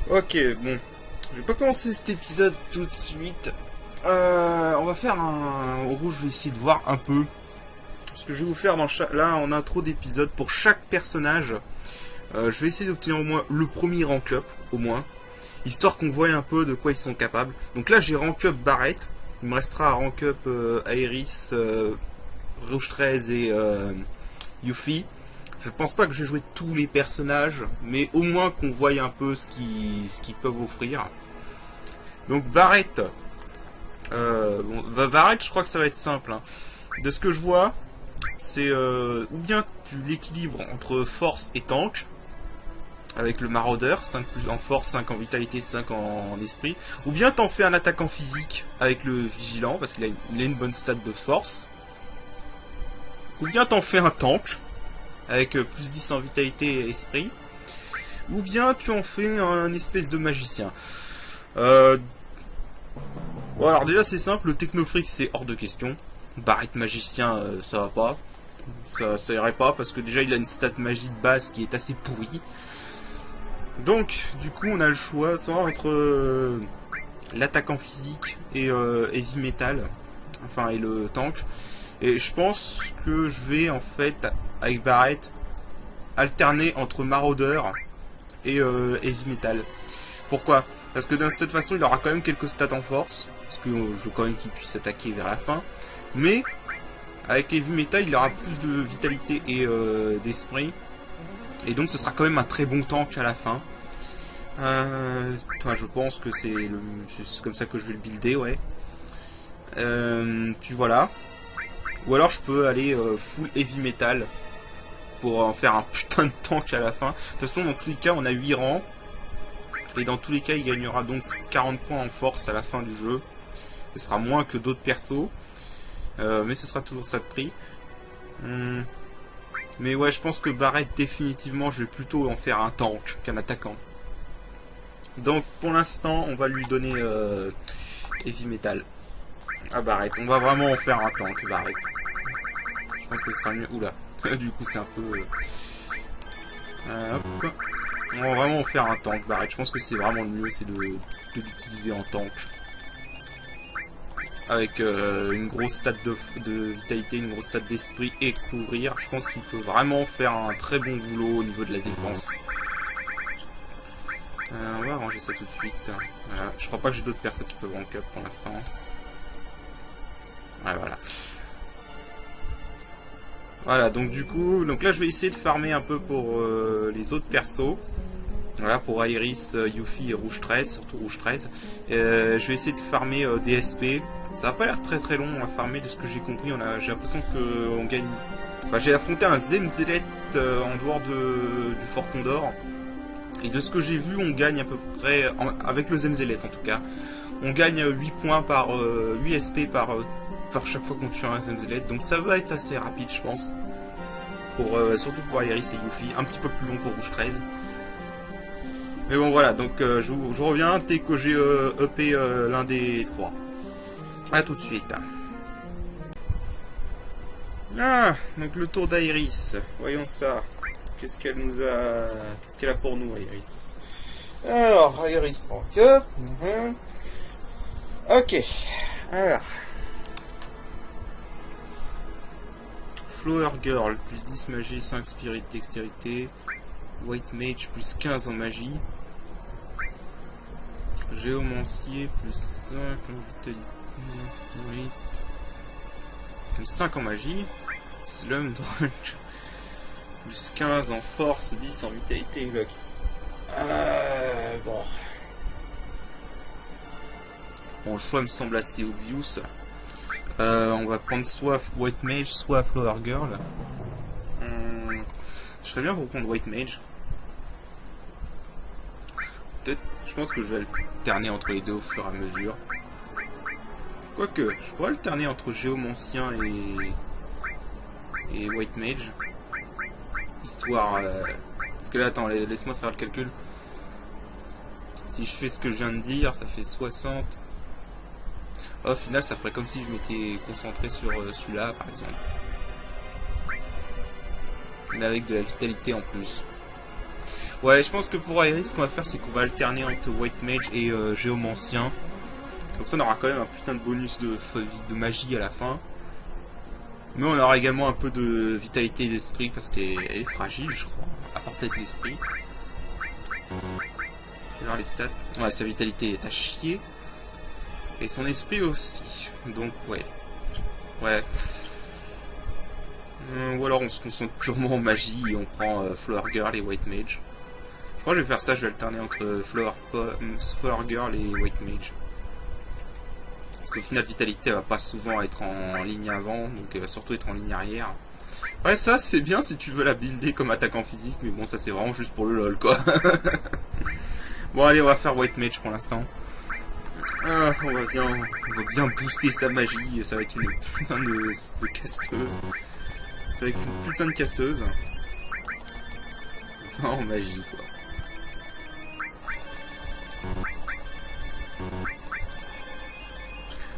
Ok, bon. Je vais pas commencer cet épisode tout de suite. On va faire un... En gros, je vais essayer de voir un peu ce que je vais vous faire dans là en intro d'épisode pour chaque personnage. Je vais essayer d'obtenir au moins le premier rank up, au moins. Histoire qu'on voit un peu de quoi ils sont capables. Donc là, j'ai rank up Barret. Il me restera à rank up Aeris, Rouge 13 et Yuffie. Je pense pas que j'ai joué tous les personnages, mais au moins qu'on voie un peu ce qu'ils peuvent offrir. Donc Barret, Barret, je crois que ça va être simple. Hein. De ce que je vois, c'est ou bien tu l'équilibres entre force et tank, avec le maraudeur, 5 plus en force, 5 en vitalité, 5 en esprit, ou bien t'en fais un attaquant physique avec le vigilant, parce qu'il a une bonne stat de force, ou bien t'en fais un tank, avec plus 10 en vitalité et esprit, ou bien tu en fais un espèce de magicien. Bon alors déjà c'est simple, le Technofreak c'est hors de question. Barret magicien ça va pas. Ça irait pas parce que déjà il a une stat magie de base qui est assez pourrie. Donc du coup on a le choix soit entre l'attaquant physique et Heavy Metal. Enfin et le tank. Et je pense que je vais en fait avec Barret alterner entre Maraudeur et Heavy Metal. Pourquoi? Parce que de cette façon il aura quand même quelques stats en force. Parce que je veux quand même qu'il puisse attaquer vers la fin. Mais avec Heavy Metal il aura plus de vitalité et d'esprit. Et donc ce sera quand même un très bon tank à la fin. Je pense que c'est comme ça que je vais le builder, ouais. Puis voilà. Ou alors je peux aller full Heavy Metal pour en faire un putain de tank à la fin. De toute façon dans tous les cas on a 8 rangs. Et dans tous les cas il gagnera donc 40 points en force à la fin du jeu. Ce sera moins que d'autres persos. Mais ce sera toujours ça de prix. Mais ouais, je pense que Barret, définitivement, je vais plutôt en faire un tank qu'un attaquant. Donc pour l'instant, on va lui donner Heavy Metal à Barret. On va vraiment en faire un tank, Barret. Je pense que ce sera mieux. Oula, du coup c'est un peu... hop. On va vraiment en faire un tank, Barret. Je pense que c'est vraiment le mieux, c'est de l'utiliser en tank. Avec une grosse stat de vitalité, une grosse stat d'esprit et couvrir. Je pense qu'il peut vraiment faire un très bon boulot au niveau de la défense. On va ranger ça tout de suite. Voilà. Je crois pas que j'ai d'autres persos qui peuvent rank up pour l'instant. Ouais, voilà. Voilà, donc du coup, là je vais essayer de farmer un peu pour les autres persos. Voilà, pour Iris, Yuffie et Rouge 13, surtout Rouge 13. Je vais essayer de farmer des SP. Ça va pas l'air très très long à farmer de ce que j'ai compris. J'ai l'impression qu'on gagne... Enfin, j'ai affronté un Zemzelet en dehors du Fort Condor. Et de ce que j'ai vu, on gagne à peu près, avec le Zemzelet en tout cas, on gagne 8 points par 8 SP par chaque fois qu'on tue un Zemzelet. Donc ça va être assez rapide je pense. Surtout pour Iris et Yuffie. Un petit peu plus long pour Rouge 13. Mais bon voilà, donc je reviens dès que j'ai EP l'un des trois. A tout de suite. Ah, donc le tour d'Iris. Voyons ça. Qu'est-ce qu'elle a pour nous, Iris? Alors, Iris, rank up. Ok. Alors. Flower Girl, plus 10 magie, 5 spirit dextérité. White Mage, plus 15 en magie. Géomancier, plus 5 en vitalité. Plus 5 en magie. Slum Drunk. Plus 15 en force, 10 en vitalité. Bon. Bon, le choix me semble assez obvious. On va prendre soit White Mage, soit Flower Girl. Je serais bien pour prendre White Mage. Peut-être, je pense que je vais alterner entre les deux au fur et à mesure. Quoique, je pourrais alterner entre Géomancien et White Mage. Histoire... Parce que là, attends, laisse-moi faire le calcul. Si je fais ce que je viens de dire, ça fait 60. Au final, ça ferait comme si je m'étais concentré sur celui-là, par exemple. Mais avec de la vitalité en plus. Ouais, je pense que pour Aeris, ce qu'on va faire, c'est qu'on va alterner entre White Mage et Géomancien. Comme ça, on aura quand même un putain de bonus de magie à la fin. Mais on aura également un peu de vitalité d'esprit parce qu'elle est fragile, je crois. À part peut-être l'esprit. Je vais voir les stats. Ouais, sa vitalité est à chier. Et son esprit aussi. Donc, ouais. Ouais. Ou alors on se concentre purement en magie et on prend Flower Girl et White Mage. Je crois que je vais faire ça, je vais alterner entre Flower Girl et White Mage. Parce qu'au final, vitalité elle va pas souvent être en ligne avant, donc elle va surtout être en ligne arrière. Ouais, ça c'est bien si tu veux la builder comme attaquant physique, mais bon, ça c'est vraiment juste pour le lol quoi. Bon, allez, on va faire White Mage pour l'instant. Ah, on va bien booster sa magie, ça va être une putain de casteuse. Ça va être une putain de casteuse. En magie quoi.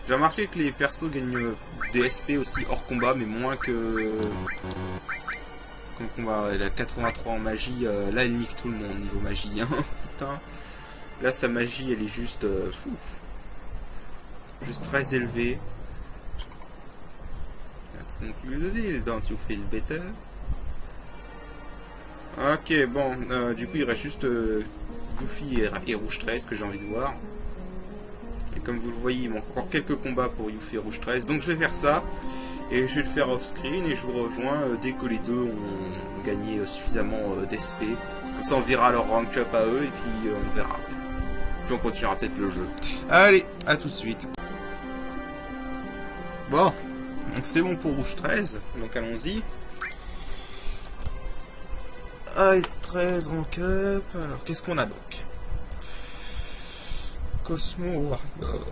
J'ai remarqué que les persos gagnent des SP aussi hors combat, mais moins que comme combat. Elle a 83 en magie, là elle nique tout le monde niveau magie. Hein. Putain. Là sa magie elle est juste juste très élevée. Donc le don't you feel better? Ok, bon, du coup il reste juste Yuffie et Rouge 13 que j'ai envie de voir. Et comme vous le voyez, il manque encore quelques combats pour Yuffie et Rouge 13. Donc je vais faire ça. Et je vais le faire off-screen et je vous rejoins dès que les deux ont gagné suffisamment d'SP. Comme ça on verra leur rank up à eux et puis on verra. Puis on continuera peut-être le jeu. Allez, à tout de suite. Bon, c'est bon pour Rouge 13, donc allons-y. Ah, et 13 rank up. Alors qu'est-ce qu'on a donc? Cosmo Warrior.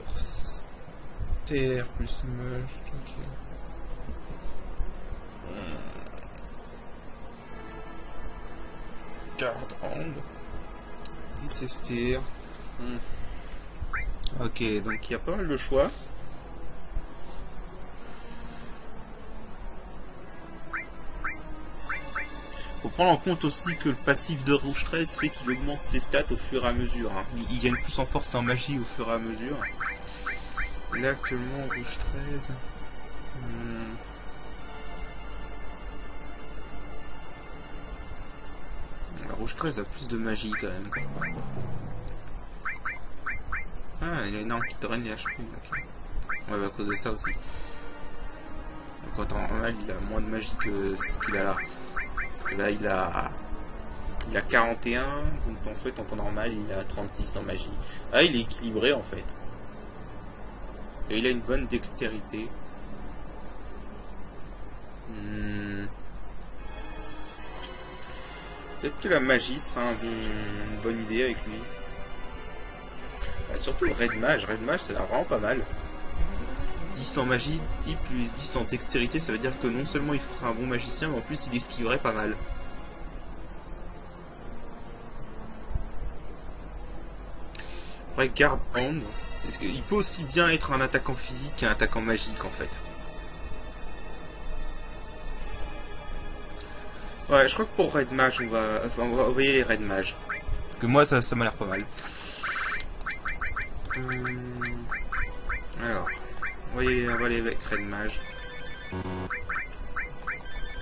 Terre plus Mush. Ok. Card Hand. 10 STR. Ok, donc il y a pas mal de choix. Faut prendre en compte aussi que le passif de Rouge 13 fait qu'il augmente ses stats au fur et à mesure. Hein. Il gagne plus en force et en magie au fur et à mesure. Là actuellement Rouge 13. La Rouge 13 a plus de magie quand même. Ah, il y a une arme qui draine les HP. Okay. Ouais, bah, à cause de ça aussi. Donc en temps normal, il a moins de magie que ce qu'il a là. Parce que là, il a 41, donc en fait, en temps normal, il a 36 en magie. Ah, il est équilibré en fait. Et il a une bonne dextérité. Peut-être que la magie sera une bonne idée avec lui. Bah, surtout le Red Mage. Red Mage, ça a l'air vraiment pas mal. 10 en magie et plus 10 en dextérité, ça veut dire que non seulement il fera un bon magicien, mais en plus il esquiverait pas mal. Après, Guard Hand, il peut aussi bien être un attaquant physique qu'un attaquant magique en fait. Ouais, je crois que pour Red Mage, on va envoyer les Red Mage. Parce que moi, ça m'a l'air pas mal. Alors, on va aller avec Red Mage.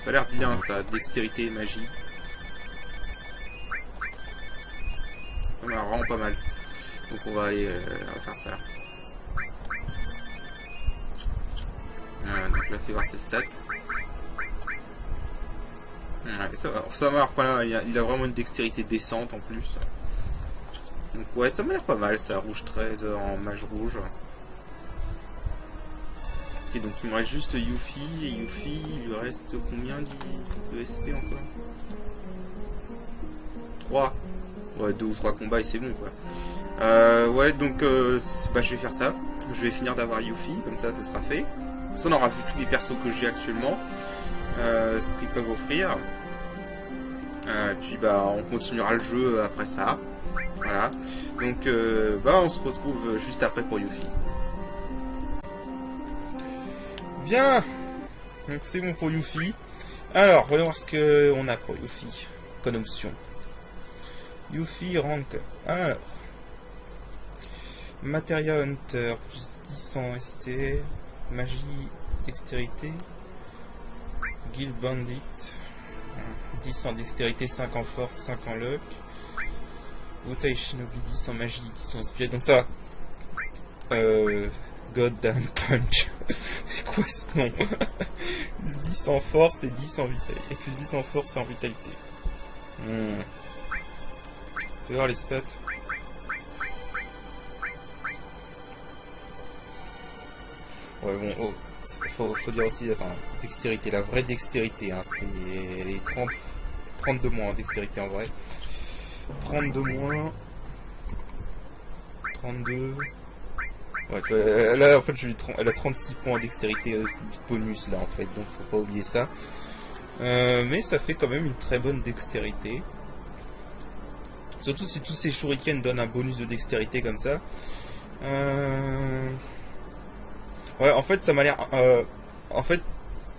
Ça a l'air bien ça, dextérité et magie. Ça m'a l'air vraiment pas mal. Donc on va aller on va faire ça. Voilà, donc là, fait voir ses stats. Ouais, ça m'a l'air pas mal, il a vraiment une dextérité décente en plus. Donc ouais, ça m'a l'air pas mal ça, Rouge 13 en mage rouge. Ok, donc il me reste juste Yuffie, et Yuffie, il lui reste combien de SP encore? 3. Ouais, 2 ou 3 combats et c'est bon quoi. Ouais, donc bah, je vais faire ça. Je vais finir d'avoir Yuffie, comme ça sera fait. Ça, on aura vu tous les persos que j'ai actuellement. Ce qu'ils peuvent offrir. Puis bah on continuera le jeu après ça. Voilà. Donc bah on se retrouve juste après pour Yuffie. Bien. Donc c'est bon pour Yuffie. Alors, voyons voir ce qu'on a pour Yuffie comme option. Yuffie rank 1. Materia Hunter, plus 10 en ST. Magie, dextérité. Guild Bandit. 10 en dextérité, 5 en force, 5 en luck. Wutai Shinobi, 10 en magie, 10 en spirit. Donc ça va. Goddamn Punch. C'est quoi ce nom? 10 en force et 10 en vitalité. Et plus 10 en force et en vitalité. Fais voir les stats. Ouais, bon, oh, faut dire aussi, attends, dextérité, la vraie dextérité, hein, c'est les 32 moins en dextérité en vrai. 32 moins. 32. Ouais, tu vois, là en fait, elle a 36 points en dextérité bonus là en fait, donc faut pas oublier ça. Mais ça fait quand même une très bonne dextérité. Surtout si tous ces shurikens donnent un bonus de dextérité comme ça. Ouais, en fait, ça m'a l'air. En fait,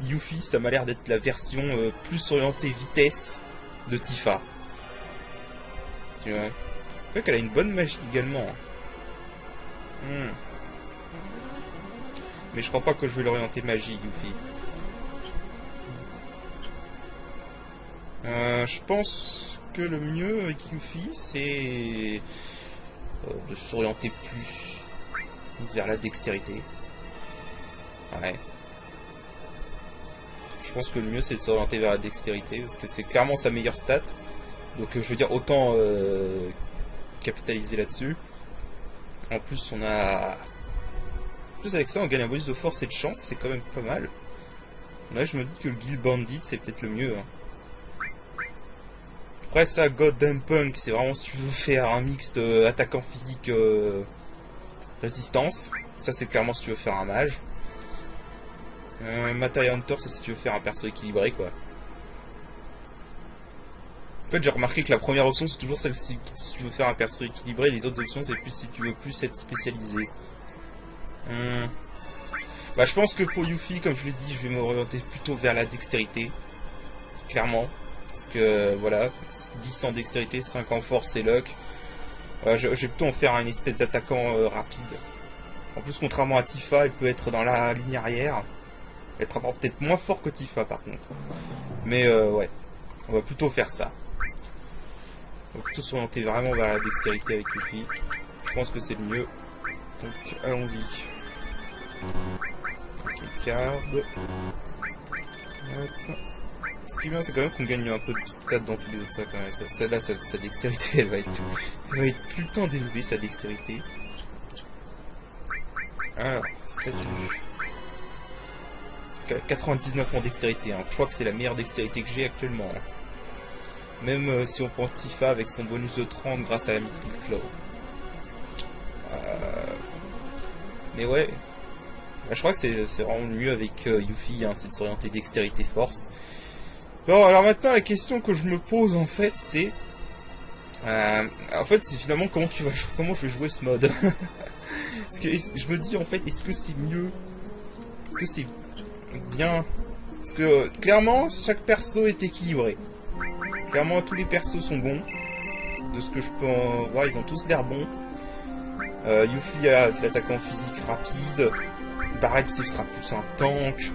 Yuffie, ça m'a l'air d'être la version plus orientée vitesse de Tifa. Tu vois. Je vois qu'elle a une bonne magie également. Mais je crois pas que je vais l'orienter magie, Yuffie. Je pense que le mieux avec Yuffie, c'est de s'orienter plus vers la dextérité. Ouais. Je pense que le mieux c'est de s'orienter vers la dextérité parce que c'est clairement sa meilleure stat. Donc je veux dire autant capitaliser là-dessus. En plus on a... En plus avec ça on gagne un bonus de force et de chance, c'est quand même pas mal. Là je me dis que le Guild Bandit c'est peut-être le mieux. Hein. Après ça, Goddamn Punk, c'est vraiment si tu veux faire un mixte attaquant physique résistance. Ça c'est clairement si tu veux faire un mage. Materia Hunter, c'est si tu veux faire un perso équilibré quoi. En fait j'ai remarqué que la première option c'est toujours celle si tu veux faire un perso équilibré, les autres options c'est plus si tu veux plus être spécialisé. Bah je pense que pour Yuffie, comme je l'ai dit, je vais m'orienter plutôt vers la dextérité. Clairement. Parce que voilà, 10 en dextérité, 5 en force et luck. Je vais plutôt en faire une espèce d'attaquant rapide. En plus contrairement à Tifa, elle peut être dans la ligne arrière. Elle sera peut-être moins fort que Tifa par contre. Mais ouais, on va plutôt faire ça. On va plutôt s'orienter vraiment vers la dextérité avec Yuffie. Je pense que c'est le mieux. Donc allons-y. Ok, card. Hop. Ce qui est bien c'est quand même qu'on gagne un peu de stats dans tous les autres ça quand même. Celle-là, sa dextérité, elle va être tout le temps d'élevée sa dextérité. Alors, statut. 99 en dextérité, hein. Je crois que c'est la meilleure dextérité que j'ai actuellement. Hein. Même si on prend Tifa avec son bonus de 30 grâce à la Mithril Claw. Mais ouais, je crois que c'est vraiment le mieux avec Yuffie, hein, c'est de s'orienter dextérité force. Bon, alors maintenant la question que je me pose en fait c'est... c'est finalement comment je vais jouer ce mode. Parce que je me dis en fait, est-ce que c'est mieux? Est-ce que c'est bien? Parce que clairement chaque perso est équilibré. Clairement tous les persos sont bons. De ce que je peux en voir, ils ont tous l'air bons. Yuffie a de l'attaquant physique rapide. Barrett sera plus un tank.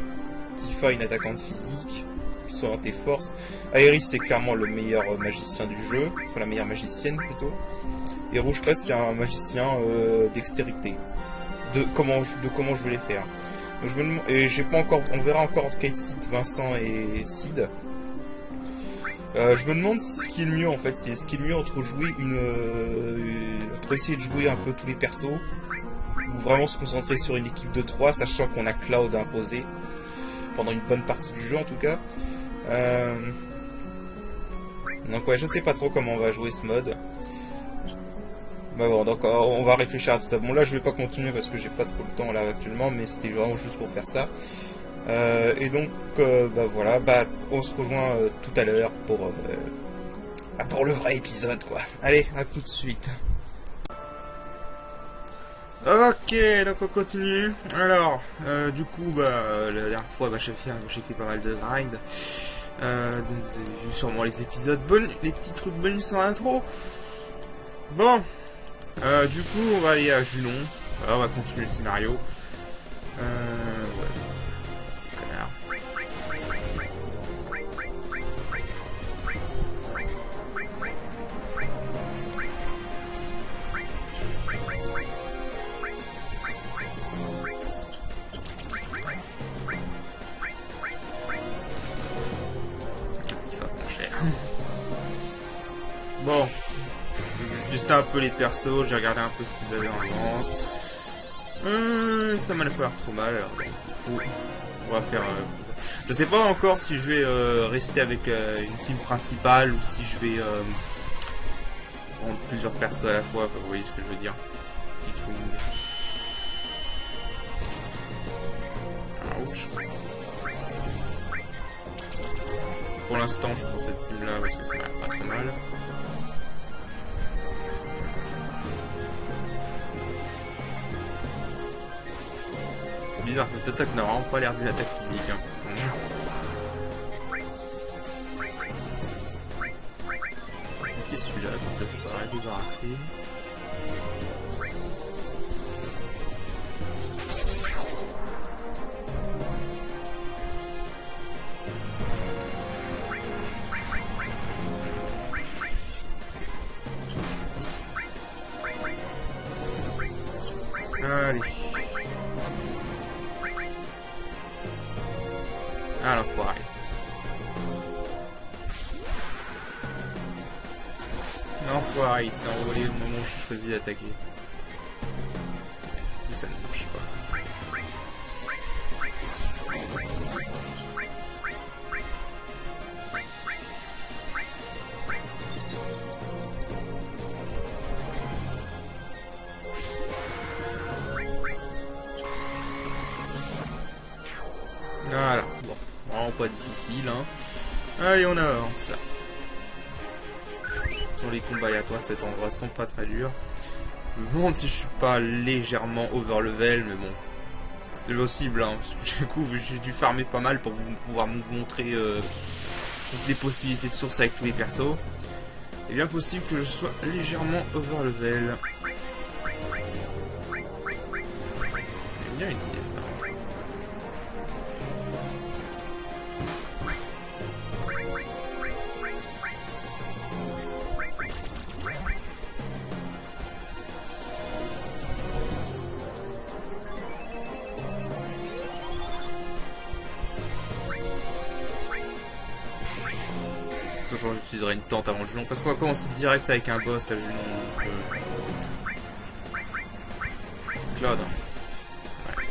Tifa une attaquante physique. Plus orientée force. Aerith c'est clairement le meilleur magicien du jeu. Enfin la meilleure magicienne plutôt. Et Rouge Tresse c'est un magicien dextérité. De comment je vais les faire. Donc je me demande, et j'ai pas encore, on verra encore Kate Sid, Vincent et Sid. Je me demande ce qui est le mieux en fait, c'est ce qui est le mieux entre jouer entre essayer de jouer un peu tous les persos, ou vraiment se concentrer sur une équipe de 3, sachant qu'on a Cloud imposé, pendant une bonne partie du jeu en tout cas. Donc ouais, je sais pas trop comment on va jouer ce mode. Bah bon, donc on va réfléchir à tout ça. Bon là je vais pas continuer parce que j'ai pas trop le temps là actuellement, mais c'était vraiment juste pour faire ça. Et donc bah voilà, bah on se rejoint tout à l'heure pour le vrai épisode quoi. Allez, à tout de suite. Ok, donc on continue. Alors, du coup, bah la dernière fois, bah, j'ai fait pas mal de grind. Donc vous avez vu sûrement les épisodes les petits trucs bonus en intro. Bon, du coup, on va aller à Junon. Voilà, on va continuer le scénario. Ouais. Ça, c'est connard. Tifa, mon cher. Bon. J'ai testé un peu les persos, j'ai regardé un peu ce qu'ils avaient en vente. Ça m'a pas l'air trop mal, alors du coup, on va faire... je sais pas encore si je vais rester avec une team principale ou si je vais prendre plusieurs persos à la fois, enfin, vous voyez ce que je veux dire. Ouch. Pour l'instant, je prends cette team là parce que ça m'a l'air pas trop mal. Bizarre, cette attaque n'a vraiment pas l'air d'une attaque physique. Hein. Ok, celui-là, donc ça sera débarrassé. Allez. Ah l'enfoiré. L'enfoiré, il s'est envolé au moment où j'ai choisi d'attaquer. Ça ne marche pas. Voilà, bon, vraiment pas difficile, hein. Allez, on avance. Sur les combats aléatoires de cet endroit sont pas très durs. Je me demande si je suis pas légèrement over level, mais bon, c'est possible, hein, parce que du coup j'ai dû farmer pas mal pour pouvoir vous montrer toutes les possibilités de source avec tous les persos. Il est bien possible que je sois légèrement over level. J'aime bien essayer ça. Sachant que j'utiliserai une tente avant Junon, parce qu'on va commencer direct avec un boss à Junon. Claude. Ouais.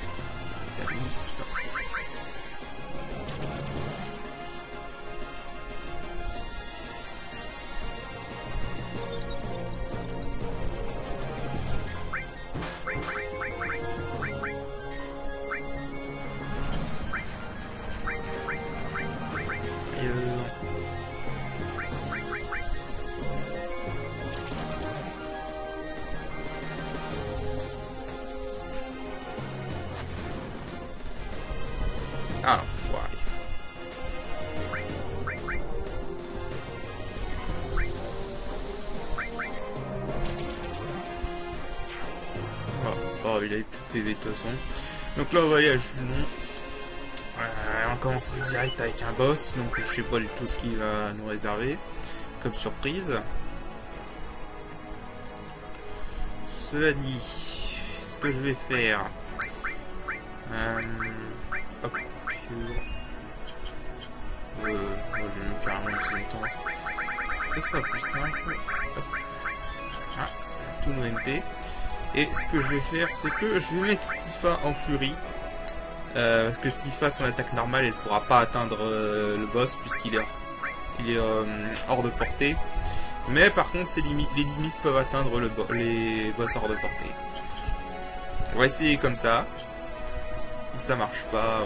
Tamis. Ah, l'enfoiré. Oh, il avait plus de PV de toute façon. Donc là, on va aller à Junon. On commence direct avec un boss, donc je sais pas du tout ce qu'il va nous réserver comme surprise. Cela dit, ce que je vais faire... hop. Moi je vais carrément utiliser une tente. Ce sera plus simple. Hop. Ah, c'est tout nos MP. Et ce que je vais faire, c'est que je vais mettre Tifa en furie. Parce que Tifa, son attaque normale, elle pourra pas atteindre le boss puisqu'il est hors de portée. Mais par contre, les limites peuvent atteindre les boss hors de portée. On va essayer comme ça. Si ça marche pas,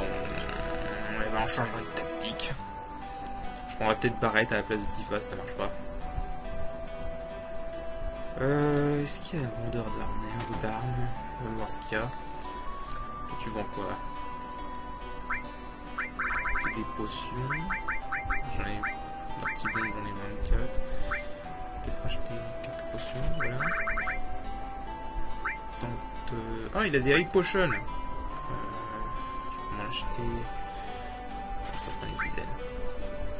on changera de tactique. Je prendrai peut-être Barrett à la place de Tifa si ça marche pas. Est-ce qu'il y a un vendeur d'armure ou d'armes? On va voir ce qu'il y a. Tu vends quoi? Des potions. J'en ai... L'artibon, j'en ai 24. Peut-être acheter quelques potions. potions, voilà. Tente... Ah, il a des high potions. Je peux m'en acheter... Ça prend une dizaine.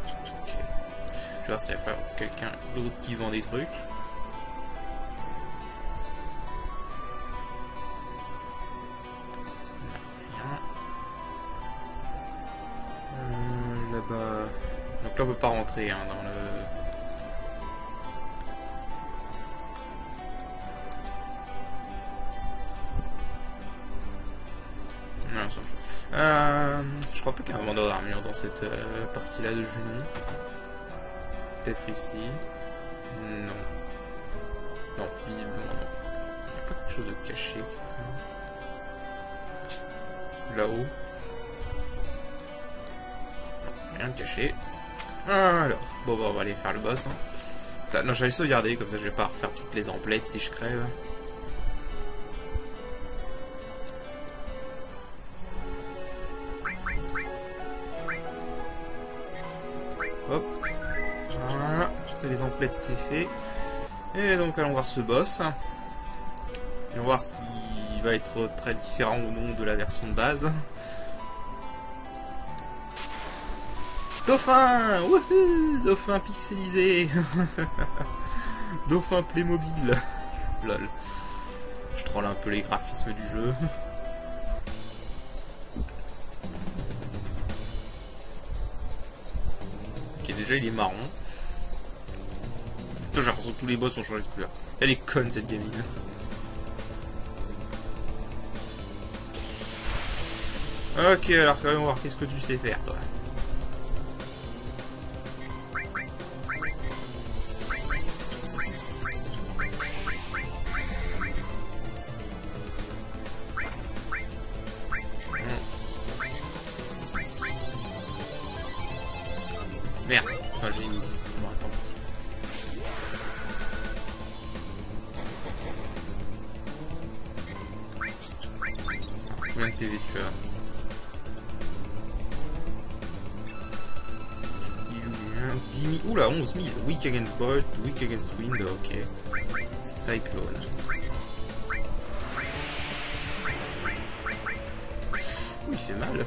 Ok. Je vais voir s'il n'y a pas quelqu'un d'autre qui vend des trucs. Là-bas... Donc là on peut pas rentrer hein, dans le... Non, on s'en fout. Je crois pas qu'il y a un vendeur d'armure dans cette partie-là de Junon. Peut-être ici. Non. Non, visiblement non. Il n'y a pas quelque chose de caché. Là-haut. Rien de caché. Alors, bon bah on va aller faire le boss. Hein. Non, j'allais sauvegarder, comme ça je vais pas refaire toutes les emplettes si je crève. Hop. Voilà, c'est les emplettes, c'est fait. Et donc allons voir ce boss. Et on va voir s'il va être très différent ou non de la version de base. Dauphin! Wouhou! Dauphin pixelisé! Dauphin Playmobil! Lol. Je troll un peu les graphismes du jeu. Ok, déjà il est marron. Putain, j'ai l'impression que tous les boss ont changé de couleur. Elle est conne cette gamine. Ok, alors quand même, on va voir qu'est-ce que tu sais faire toi. Merde, enfin j'ai mis. Bon, attends. Combien de PV tu as? Il a 10 000. Oula, 11 000. Weak against Bolt, weak against Wind, ok. Cyclone. Ouh, il fait mal.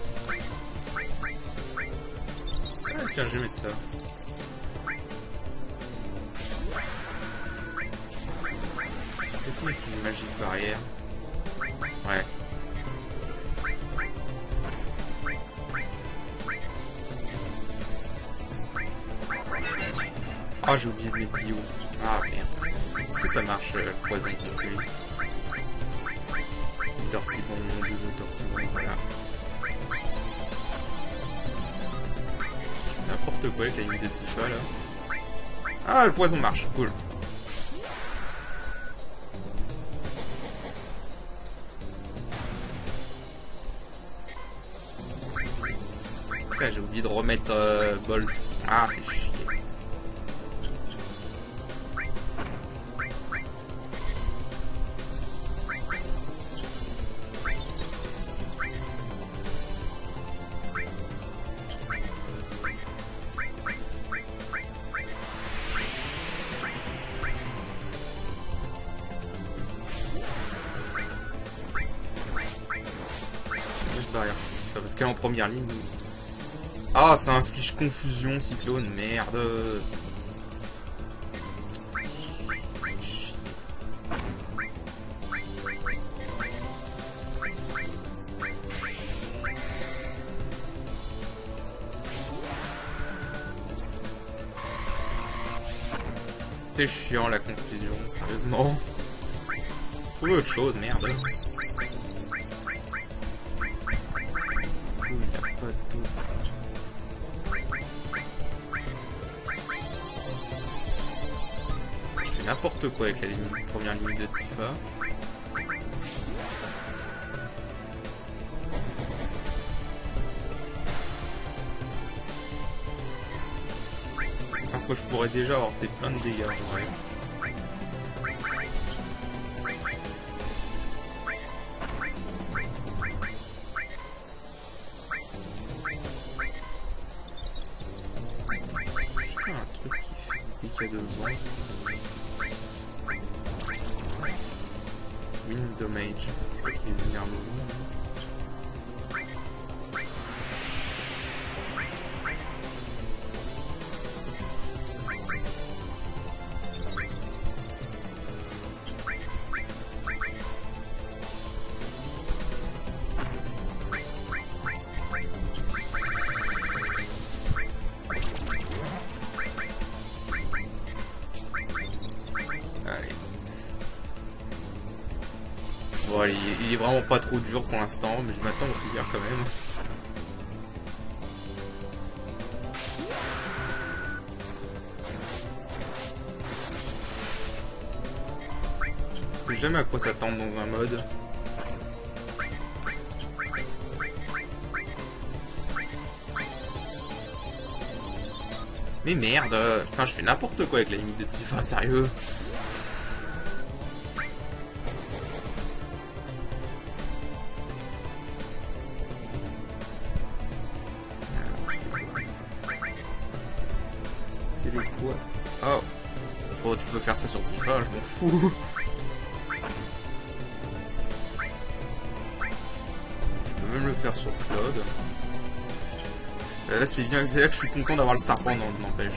Ah, tiens, je vais mettre ça. Avec une magique barrière. Ouais. Ah, j'ai oublié de mettre bio. Ah, merde. Est-ce que ça marche, poison contre lui? Tortillon, double tortillon, voilà. N'importe quoi avec la limite de Tifa là. Ah, le poison marche, cool. Là, j'ai oublié de remettre Bolt. Ah, fait chier. Barrière sur Tifa parce qu'elle est en première ligne. Ah, ça inflige confusion, cyclone, merde. C'est chiant la confusion, sérieusement. Trouver autre chose, merde. N'importe quoi avec la première ligne de Tifa. Après, je pourrais déjà avoir fait plein de dégâts en vrai. Un truc qui fait des dégâts de vent. Wind Damage. Je crois qu'il est venu un moment. Bon, il est vraiment pas trop dur pour l'instant, mais je m'attends au pire quand même. Je sais jamais à quoi s'attendre dans un mode. Mais merde, putain, je fais n'importe quoi avec la limite de Tifa, sérieux. C'est les quoi? Oh. Oh, tu peux faire ça sur Tifa, je m'en fous. Tu peux même le faire sur Claude. Là, c'est bien, c'est là que je suis content d'avoir le Star Point, n'empêche.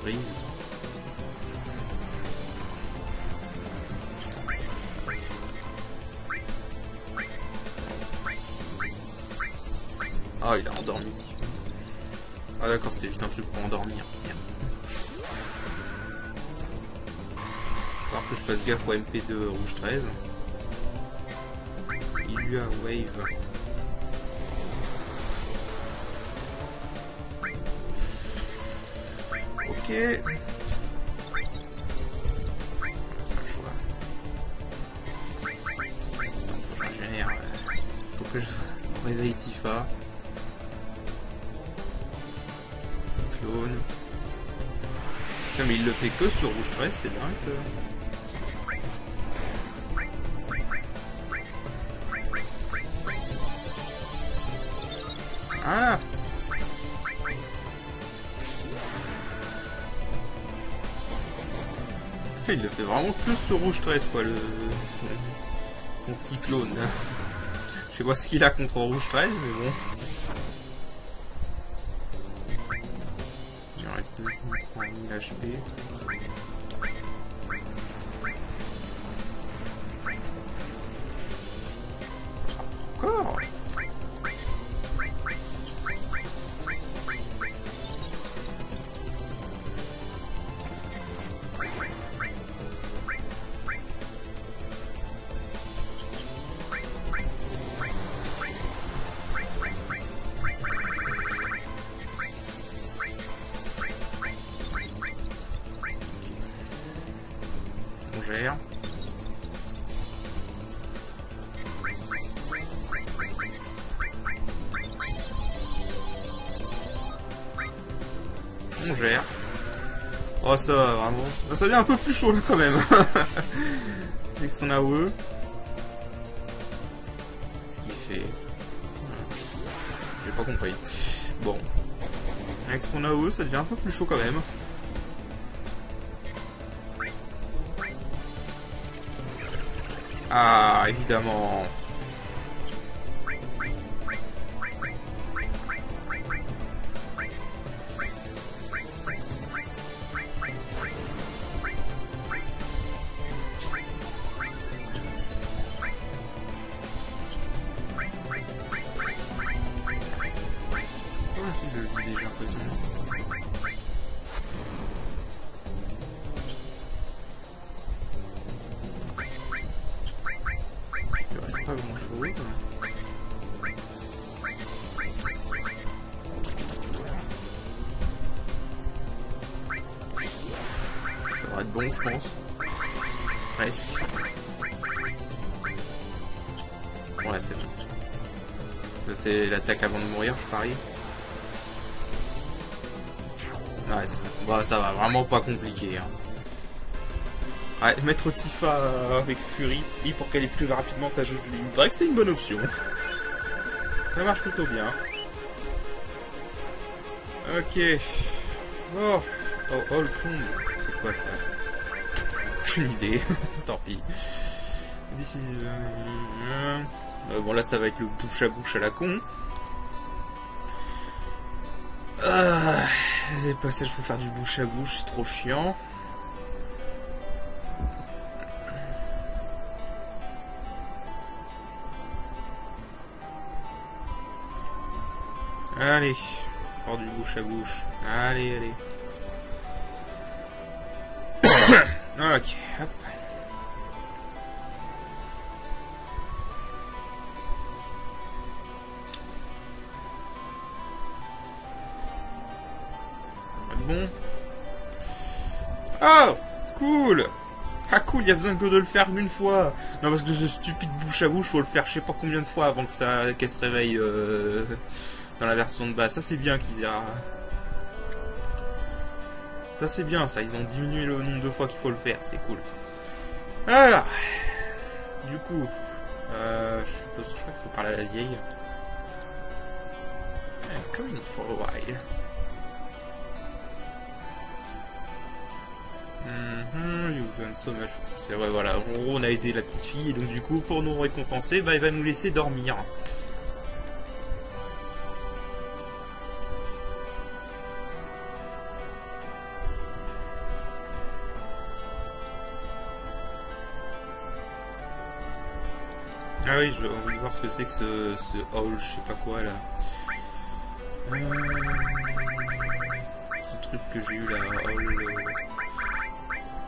Brise. Ah, il a endormi. Ah d'accord, c'était juste un truc pour endormir. Merde. Faut que je fasse gaffe au MP2 rouge 13. Il lui a wave. Ok. Faut que je génère. Faut que je réveille Tifa. Cyclone. Putain, mais il le fait que sur rouge 13, c'est dingue ça. Ah! Il le fait vraiment que sur rouge 13 quoi, son cyclone. Je sais pas ce qu'il a contre rouge 13 mais bon. Il en reste 25 000 HP. Encore. Gère. On gère. Oh ça va vraiment. Ça devient un peu plus chaud là quand même. Avec son AOE. Qu'est-ce qu'il fait? J'ai pas compris. Bon. Avec son AOE ça devient un peu plus chaud quand même. Ah, évidemment. Oh, si je le disais, j'ai l'impression. Pas grand chose. Ça va être bon, je pense. Presque. Ouais, Ouais, c'est bon. C'est l'attaque avant de mourir, je parie. Ouais, c'est ça. Bon, ça va, vraiment pas compliqué. Hein. Ouais, mettre Tifa avec Fury pour qu'elle ait plus rapidement sa jauge de vie. Il paraît que c'est une bonne option. Ça marche plutôt bien. Ok. Oh, oh le con. C'est quoi ça? Aucune idée. Tant pis. Bon, là, ça va être le bouche à bouche à la con. Les passages, faut faire du bouche à bouche, c'est trop chiant. Allez, faire du bouche à bouche. Allez, allez. Ok, hop. Bon. Oh, cool. Ah cool, il y a besoin que de le faire une fois. Non, parce que ce stupide bouche à bouche, faut le faire je sais pas combien de fois avant que qu'elle se réveille dans la version de base. Ça c'est bien qu'ils aient... Ça c'est bien, ça. Ils ont diminué le nombre de fois qu'il faut le faire. C'est cool. Voilà. Du coup, je crois qu'il faut parler à la vieille. Coming for a while. You've done so much. C'est vrai, voilà. En gros, on a aidé la petite fille, et donc du coup, pour nous récompenser, bah, elle va nous laisser dormir. Ah oui, j'ai envie de voir ce que c'est que ce howl, je sais pas quoi là. Ce truc que j'ai eu là, howl.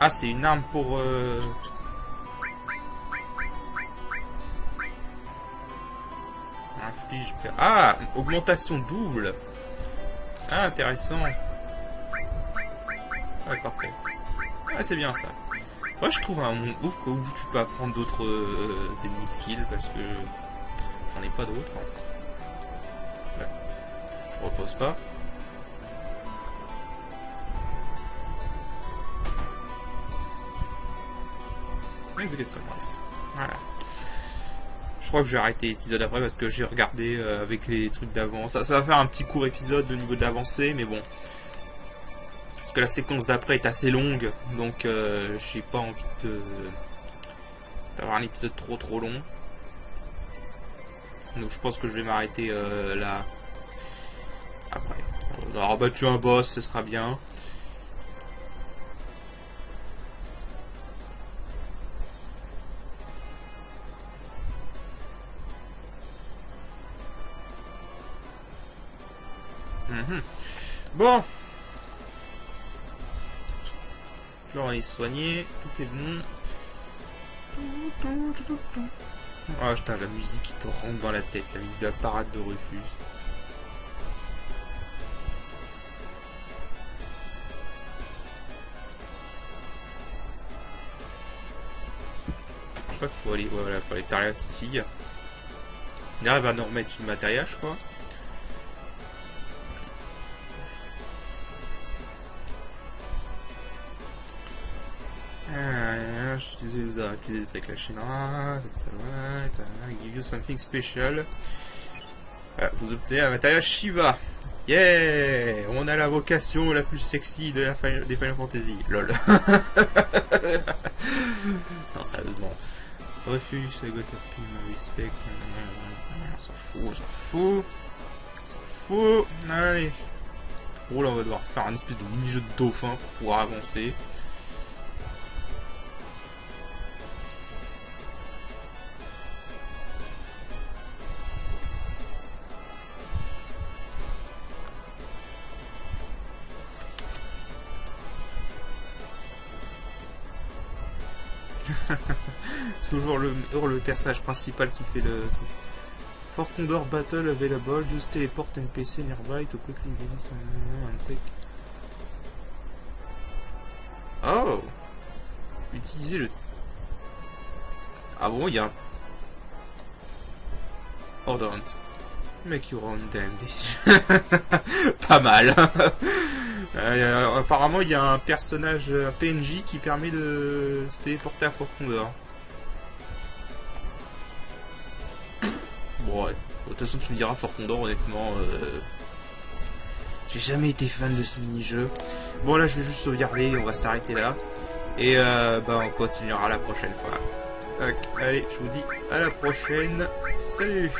Ah, c'est une arme pour. Inflige. Ah, augmentation double. Ah, intéressant. Ouais, parfait. Ah, c'est bien ça. Ouais, je trouve un monde ouf où tu peux apprendre d'autres ennemis skills parce que j'en ai pas d'autres. Ouais. Je repose pas. Voilà. Je crois que je vais arrêter l'épisode après parce que j'ai regardé avec les trucs d'avant. Ça va faire un petit court épisode au niveau de l'avancée, mais bon. Parce que la séquence d'après est assez longue, donc j'ai pas envie d'avoir un épisode trop long. Donc je pense que je vais m'arrêter là. Après. On aura battu un boss, ce sera bien. Bon. Là on est soigné, tout est bon. Oh putain, la musique qui te rentre dans la tête, la musique de la parade de Rufus. Je crois qu'il faut aller, ouais, voilà, faut aller parler à la petite fille. Là, elle va nous remettre une matériel, je crois. Je suis désolé de vous avoir accusé d'être avec la Shinra. Give you something special. Voilà, vous obtenez un matériel Shiva. Yeah! On a la vocation la plus sexy de des Final Fantasy. Lol. Non, sérieusement. Refuse, I got a respect. On s'en fout, on s'en fout. On s'en fout. Allez. Oh là, on va devoir faire un espèce de mini-jeu de dauphin pour pouvoir avancer. Toujours le personnage principal qui fait le truc. For Condor Battle available, use teleport NPC nearby to quickly take. Oh! Utiliser le... Ah bon, il y a... or don't. Make your own damn decision. Pas mal. Apparemment, il y a un personnage, un PNJ qui permet de se téléporter à Fort Condor. Bon, ouais. De toute façon, tu me diras, Fort Condor, honnêtement, j'ai jamais été fan de ce mini-jeu. Bon, là, je vais juste sauvegarder, on va s'arrêter là. Et bah, on continuera la prochaine fois. Allez, je vous dis à la prochaine. Salut!